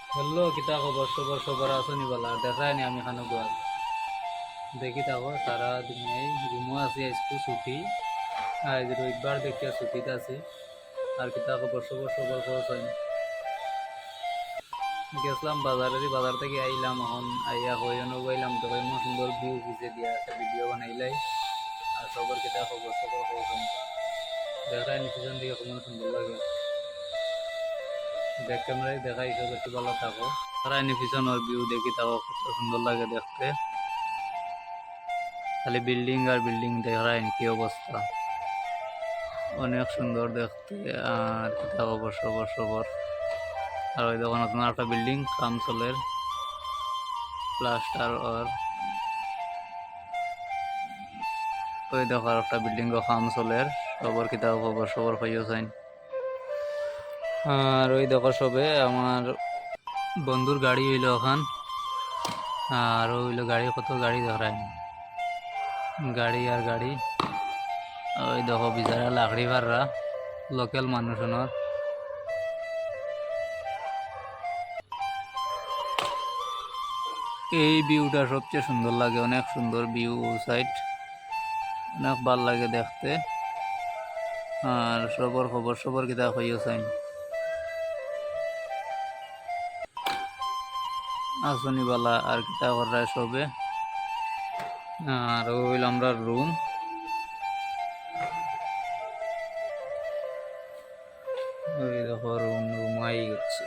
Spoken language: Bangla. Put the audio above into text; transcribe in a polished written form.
হ্যালো কিতা খবর সবর সবর আসনি বলা দেখায়নি আমি খানো গোয়াল দেখি থাকো সারা দুনিয়ায় রুমও আছে আজকে ছুটি আজ রবিবার দেখিয়া ছুটিতে আছে আর কিতা খবর সবর সবর খরচ হয়নি গেছিলাম বাজারে বাজার থেকে আইলাম এখন আইয়া হইনো গইলাম তো এমন সুন্দর ভিউ ভিজে দিয়া আছে ভিডিও বানাইলাই আর সবর কিতা খবর সবর খরচ হয়নি দেখায়নি পিছন দিকে কেমন সুন্দর লাগে ব্যাক ক্যামেরায় দেখাই সব একটু ভালো থাকো সারাইনি পিছনের ভিউ দেখি তাও কত সুন্দর লাগে দেখতে খালি বিল্ডিং আর বিল্ডিং দেখায়নি কি অবস্থা অনেক সুন্দর দেখতে আর কিতা খবর সবর সবর আর ওই দেখো নতুন একটা বিল্ডিং কাম চলের প্লাস্টার আর ওই দেখো আর একটা বিল্ডিং কাম চলের সবর কিতা খবর সবর হইও চাইন আর ওই দেখো সবে আমার বন্ধুর গাড়ি হইলো ওখান আর হইলো গাড়ি কত গাড়ি দেখায়নি গাড়ি আর গাড়ি ওই দেখো বিচারা লাকড়ি ভাড়া লোকাল মানুষজনের এই ভিউটা সবচেয়ে সুন্দর লাগে অনেক সুন্দর ভিউ সাইড অনেক ভাল লাগে দেখতে আর সবর খবর সবর কিতা হইও চাইন আসনি বালা আর কিতা করা সবে আর হইল আমরা রুম ওই দেখো রুম রুম আই গেছে